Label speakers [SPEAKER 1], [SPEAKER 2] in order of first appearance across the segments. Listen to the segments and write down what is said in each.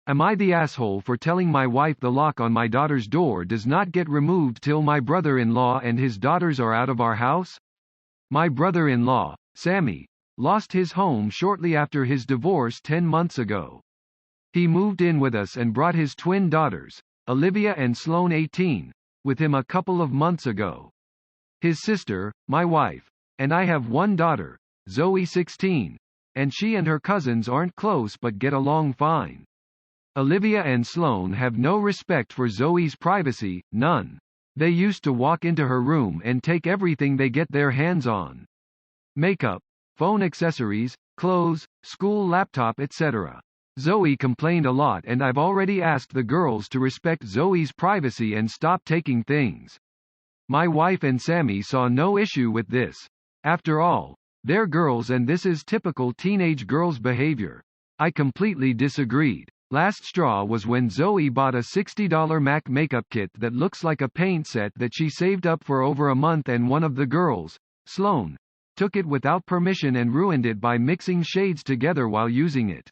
[SPEAKER 1] Am I the asshole for telling my wife the lock on my daughter's door does not get removed till my brother-in-law and his daughters are out of our house? My brother-in-law, Sammy, lost his home shortly after his divorce 10 months ago. He moved in with us and brought his twin daughters, Olivia and Sloane 18, with him a couple of months ago. His sister, my wife, and I have one daughter, Zoe 16, and she and her cousins aren't close but get along fine. Olivia and Sloane have no respect for Zoe's privacy, none. They used to walk into her room and take everything they get their hands on. Makeup, phone accessories, clothes, school laptop etc. Zoe complained a lot and I've already asked the girls to respect Zoe's privacy and stop taking things. My wife and Sammy saw no issue with this. After all, they're girls and this is typical teenage girls' behavior. I completely disagreed. Last straw was when Zoe bought a $60 MAC makeup kit that looks like a paint set that she saved up for over a month and one of the girls, Sloane, took it without permission and ruined it by mixing shades together while using it.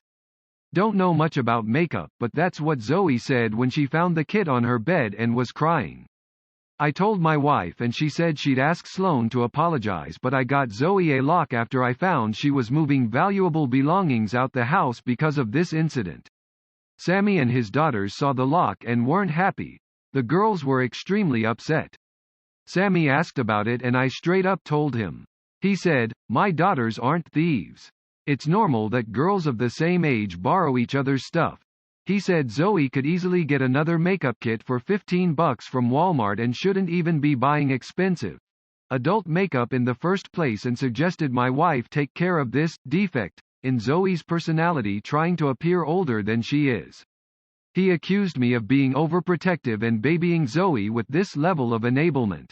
[SPEAKER 1] Don't know much about makeup but that's what Zoe said when she found the kit on her bed and was crying. I told my wife and she said she'd ask Sloane to apologize but I got Zoe a lock after I found she was moving valuable belongings out the house because of this incident. Sammy and his daughters saw the lock and weren't happy. The girls were extremely upset. Sammy asked about it and I straight up told him. He said, "My daughters aren't thieves. It's normal that girls of the same age borrow each other's stuff." He said Zoe could easily get another makeup kit for $15 from Walmart and shouldn't even be buying expensive adult makeup in the first place and suggested my wife take care of this defect in Zoe's personality trying to appear older than she is. He accused me of being overprotective and babying Zoe with this level of enablement.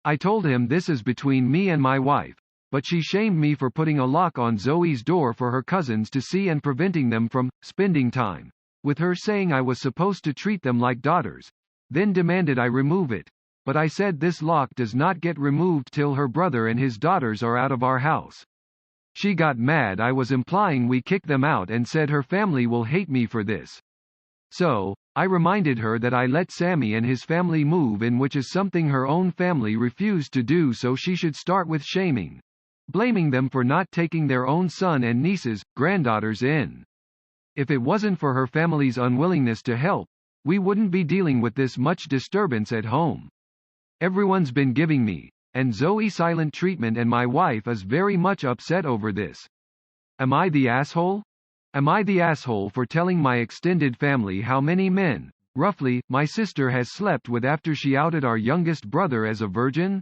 [SPEAKER 1] I told him this is between me and my wife, but she shamed me for putting a lock on Zoe's door for her cousins to see and preventing them from spending time with her, saying I was supposed to treat them like daughters, then demanded I remove it, but I said this lock does not get removed till her brother and his daughters are out of our house. She got mad I was implying we kick them out and said her family will hate me for this. So, I reminded her that I let Sammy and his family move in, which is something her own family refused to do, so she should start with shaming, blaming them for not taking their own son and nieces, granddaughters in. If it wasn't for her family's unwillingness to help, we wouldn't be dealing with this much disturbance at home. Everyone's been giving me and Zoe silent treatment and my wife is very much upset over this. Am I the asshole? Am I the asshole for telling my extended family how many men, roughly, my sister has slept with after she outed our youngest brother as a virgin?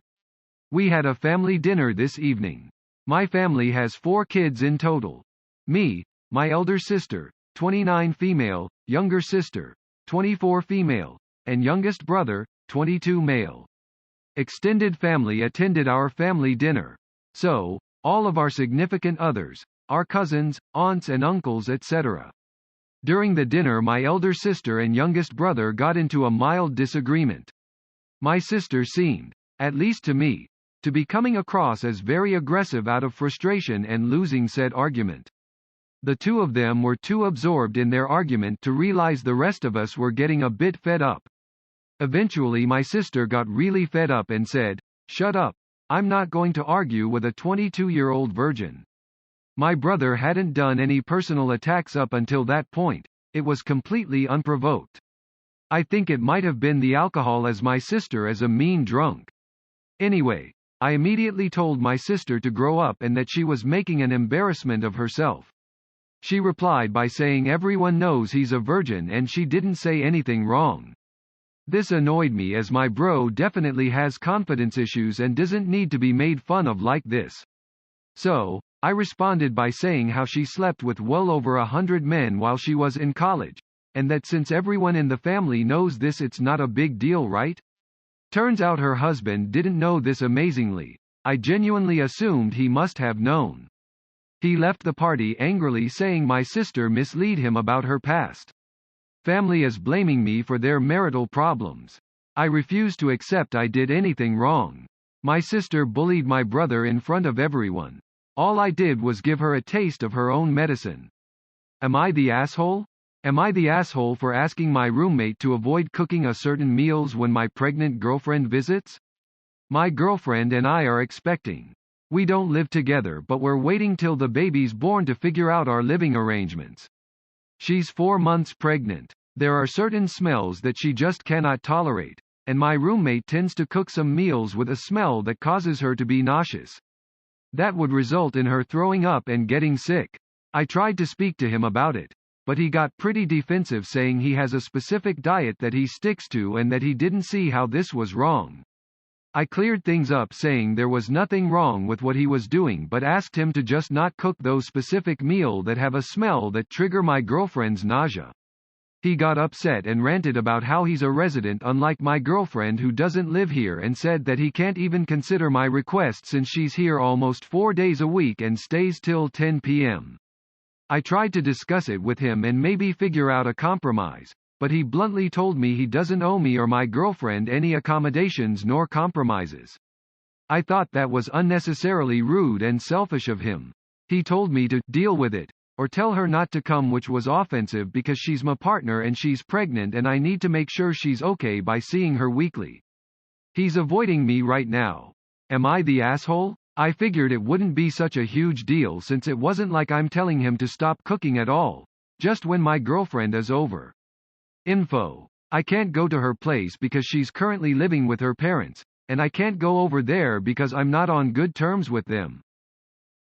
[SPEAKER 1] We had a family dinner this evening. My family has 4 kids in total. Me, my elder sister, 29 female, younger sister, 24 female, and youngest brother, 22 male. Extended family attended our family dinner. So, all of our significant others, our cousins, aunts and uncles etc. During the dinner my elder sister and youngest brother got into a mild disagreement. My sister seemed, at least to me, to be coming across as very aggressive out of frustration and losing said argument. The two of them were too absorbed in their argument to realize the rest of us were getting a bit fed up. Eventually my sister got really fed up and said, "Shut up. I'm not going to argue with a 22-year-old virgin." My brother hadn't done any personal attacks up until that point. It was completely unprovoked. I think it might have been the alcohol, as my sister is a mean drunk. Anyway, I immediately told my sister to grow up and that she was making an embarrassment of herself. She replied by saying everyone knows he's a virgin and she didn't say anything wrong. This annoyed me as my bro definitely has confidence issues and doesn't need to be made fun of like this. So, I responded by saying how she slept with well over 100 men while she was in college, and that since everyone in the family knows this it's not a big deal, right? Turns out her husband didn't know this. Amazingly, I genuinely assumed he must have known. He left the party angrily saying my sister misled him about her past. Family is blaming me for their marital problems. I refuse to accept I did anything wrong. My sister bullied my brother in front of everyone. All I did was give her a taste of her own medicine. Am I the asshole? Am I the asshole for asking my roommate to avoid cooking a certain meals when my pregnant girlfriend visits? My girlfriend and I are expecting. We don't live together, but we're waiting till the baby's born to figure out our living arrangements. She's 4 months pregnant. There are certain smells that she just cannot tolerate, and my roommate tends to cook some meals with a smell that causes her to be nauseous. That would result in her throwing up and getting sick. I tried to speak to him about it, but he got pretty defensive, saying he has a specific diet that he sticks to and that he didn't see how this was wrong. I cleared things up, saying there was nothing wrong with what he was doing, but asked him to just not cook those specific meals that have a smell that trigger my girlfriend's nausea. He got upset and ranted about how he's a resident unlike my girlfriend who doesn't live here, and said that he can't even consider my request since she's here almost 4 days a week and stays till 10 p.m. I tried to discuss it with him and maybe figure out a compromise, but he bluntly told me he doesn't owe me or my girlfriend any accommodations nor compromises. I thought that was unnecessarily rude and selfish of him. He told me to deal with it, or tell her not to come, which was offensive because she's my partner and she's pregnant and I need to make sure she's okay by seeing her weekly. He's avoiding me right now. Am I the asshole? I figured it wouldn't be such a huge deal since it wasn't like I'm telling him to stop cooking at all, just when my girlfriend is over. Info. I can't go to her place because she's currently living with her parents, and I can't go over there because I'm not on good terms with them.